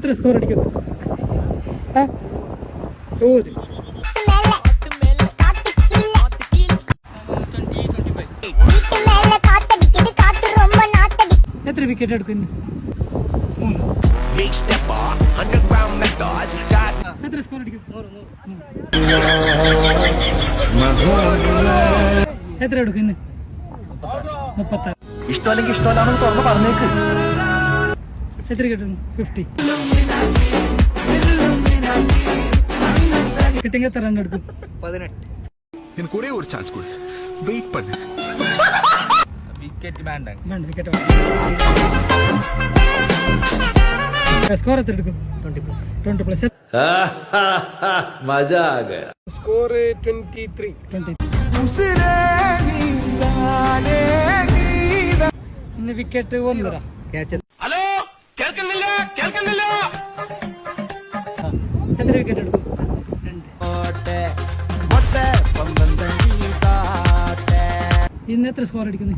എത്ര സ്കോർ അടിക്കുന്നു? എത്ര വിക്കറ്റ് എടുക്കുന്നു? 3. എത്ര സ്കോർ അടിക്കും? എത്ര എടുക്കുന്നു? 36. ഇഷ്ടമല്ലെങ്കിൽ ഇഷ്ടമല്ലാന്ന് തുറന്ന് പറഞ്ഞേക്ക്. എത്ര കിട്ടുന്നു? 50. കിട്ടിയെങ്കിൽ എത്ര റൺ എടുക്കും? 18. எனக்கு ஒரே ஒரு சான்ஸ் கொடு, வெயிட் பண்ணு. വിക്കറ്റ് വേണ്ട. വിക്കറ്റ് സ്കോർ എത്ര എടുക്കും? 20+. മജാ ആ ഗയാ. സ്കോർ 23. ഇന്ന് വിക്കറ്റ് 1. ഹലോ, കേൾക്കുന്നില്ല? എത്ര വിക്കറ്റ് എടുക്കും? 2. ഇന്ന് എത്ര സ്കോർ അടിക്കുന്നു?